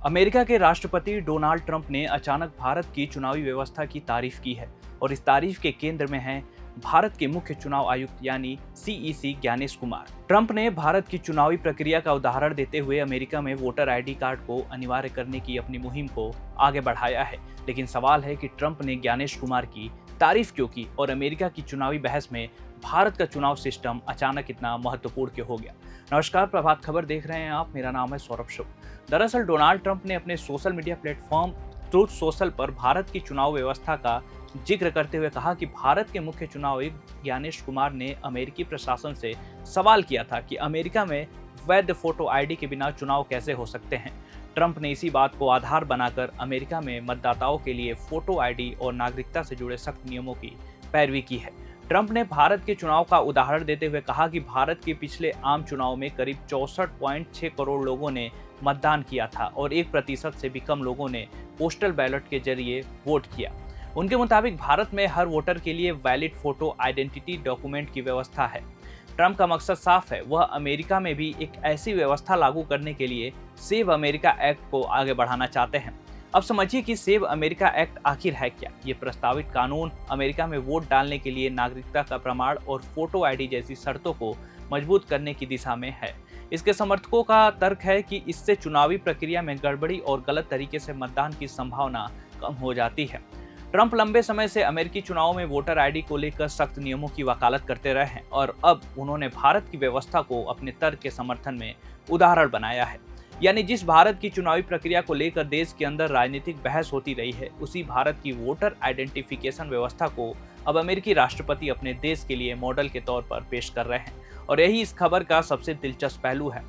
America के राष्ट्रपति Donald Trump ने अचानक भारत की चुनावी व्यवस्था की तारीफ की है और इस तारीफ के केंद्र में हैं भारत के मुख्य चुनाव आयुक्त यानी सीईसी ज्ञानेश कुमार। ट्रंप ने भारत की चुनावी प्रक्रिया का उदाहरण देते हुए अमेरिका में वोटर आईडी कार्ड को अनिवार्य करने की अपनी मुहिम को आगे बढ़ाया है। लेकिन सवाल है कि ट्रंप ने ज्ञानेश कुमार की तारीफ क्यों की और अमेरिका की चुनावी बहस में भारत का चुनाव सिस्टम अचानक इतना महत्वपूर्ण क्यों हो गया। नमस्कार, प्रभात खबर देख रहे हैं आप। मेरा नाम है सौरभ शुभ। दरअसल डोनाल्ड ट्रंप ने अपने social media platform truth social पर भारत की चुनाव व्यवस्था का जिक्र करते हुए कहा कि भारत के मुख्य चुनाव आयुक्त ज्ञानेश कुमार ने अमेरिकी प्रशासन से सवाल किया था कि अमेरिका में वैध फोटो आईडी के बिना चुनाव कैसे हो सकते हैं। ट्रंप ने इसी बात को आधार बनाकर अमेरिका में मतदाताओं के लिए फोटो आईडी और नागरिकता से जुड़े सख्त नियमों की पैरवी की है। ट्रंप ने भारत के चुनाव का उदाहरण देते हुए कहा कि भारत के पिछले आम चुनाव में करीब 64.6 करोड़ लोगों ने मतदान किया था और 1% से भी कम लोगों ने पोस्टल बैलेट के जरिए वोट किया। उनके मुताबिक भारत में हर वोटर के लिए वैलिड फोटो आइडेंटिटी डॉक्यूमेंट की व्यवस्था है। ट्रंप का मकसद साफ है, वह अमेरिका में भी एक ऐसी व्यवस्था लागू करने के लिए सेव अमेरिका एक्ट को आगे बढ़ाना चाहते हैं। अब समझिए कि सेव अमेरिका एक्ट आखिर है क्या। ये प्रस्तावित कानून अमेरिका में वोट डालने के लिए नागरिकता का प्रमाण और फोटो आईडी जैसी शर्तों को मजबूत करने की दिशा में है। इसके समर्थकों का तर्क है कि इससे चुनावी प्रक्रिया में गड़बड़ी और गलत तरीके से मतदान की संभावना कम हो जाती है। ट्रंप लंबे समय से अमेरिकी चुनाव में वोटर आईडी को लेकर सख्त नियमों की वकालत करते रहे हैं और अब उन्होंने भारत की व्यवस्था को अपने तर्क के समर्थन में उदाहरण बनाया है। यानी जिस भारत की चुनावी प्रक्रिया को लेकर देश के अंदर राजनीतिक बहस होती रही है, उसी भारत की वोटर आइडेंटिफिकेशन व्यवस्था को अब अमेरिकी राष्ट्रपति अपने देश के लिए मॉडल के तौर पर पेश कर रहे हैं और यही इस खबर का सबसे दिलचस्प पहलू है।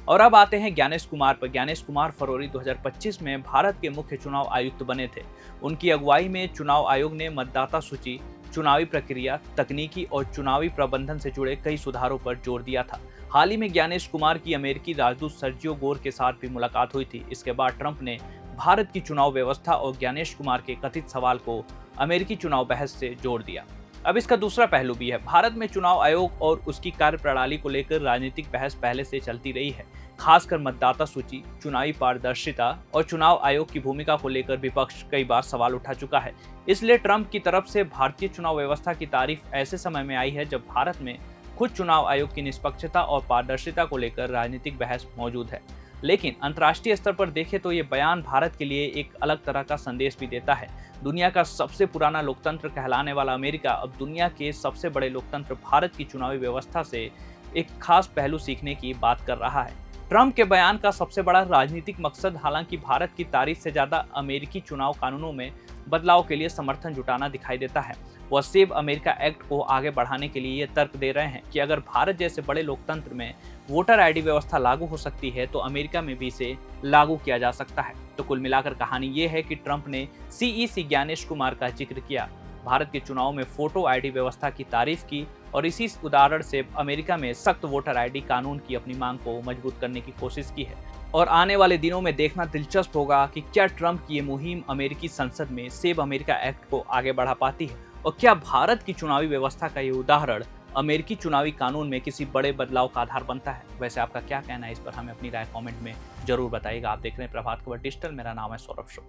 और अब आते हैं ज्ञानेश कुमार पर। ज्ञानेश कुमार फरवरी 2025 में भारत के मुख्य चुनाव आयुक्त बने थे। उनकी अगुवाई में चुनाव आयोग ने मतदाता सूची, चुनावी प्रक्रिया, तकनीकी और चुनावी प्रबंधन से जुड़े कई सुधारों पर जोर दिया था। हाल ही में ज्ञानेश कुमार की अमेरिकी राजदूत सर्जियो गोर के साथ भी मुलाकात हुई थी। इसके बाद ट्रंप ने भारत की चुनाव व्यवस्था और ज्ञानेश कुमार के कथित सवाल को अमेरिकी चुनाव बहस से जोड़ दिया। अब इसका दूसरा पहलू भी है। भारत में चुनाव आयोग और उसकी कार्यप्रणाली को लेकर राजनीतिक बहस पहले से चलती रही है। खासकर मतदाता सूची, चुनावी पारदर्शिता और चुनाव आयोग की भूमिका को लेकर विपक्ष कई बार सवाल उठा चुका है। इसलिए ट्रंप की तरफ से भारतीय चुनाव व्यवस्था की तारीफ ऐसे समय में आई है जब भारत में खुद चुनाव आयोग की निष्पक्षता और पारदर्शिता को लेकर राजनीतिक बहस मौजूद है। लेकिन अंतर्राष्ट्रीय स्तर पर देखें तो ये बयान भारत के लिए एक अलग तरह का संदेश भी देता है। दुनिया का सबसे पुराना लोकतंत्र कहलाने वाला अमेरिका अब दुनिया के सबसे बड़े लोकतंत्र भारत की चुनावी व्यवस्था से एक खास पहलू सीखने की बात कर रहा है। ट्रंप के बयान का सबसे बड़ा राजनीतिक मकसद हालांकि भारत की तारीफ से ज्यादा अमेरिकी चुनाव कानूनों में बदलाव के लिए समर्थन जुटाना दिखाई देता है। वह सेव अमेरिका एक्ट को आगे बढ़ाने के लिए ये तर्क दे रहे हैं कि अगर भारत जैसे बड़े लोकतंत्र में वोटर आईडी व्यवस्था लागू हो सकती है तो अमेरिका में भी इसे लागू किया जा सकता है। तो कुल मिलाकर कहानी ये है कि ट्रंप ने सीईसी ज्ञानेश कुमार का जिक्र किया, भारत के चुनाव में फोटो आईडी व्यवस्था की तारीफ की और इसी उदाहरण से अमेरिका में सख्त वोटर आईडी कानून की अपनी मांग को मजबूत करने की कोशिश की है। और आने वाले दिनों में देखना दिलचस्प होगा कि क्या ट्रंप की ये मुहिम अमेरिकी संसद में सेव अमेरिका एक्ट को आगे बढ़ा पाती है और क्या भारत की चुनावी व्यवस्था का ये उदाहरण अमेरिकी चुनावी कानून में किसी बड़े बदलाव का आधार बनता है। वैसे आपका क्या कहना है इस पर हमें अपनी राय कमेंट में जरूर बताइएगा। आप देख रहे हैं प्रभात खबर डिजिटल, मेरा नाम है सौरभ शुभ।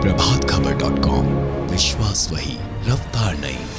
प्रभातखबर.com, विश्वास वही, रफ्तार नहीं।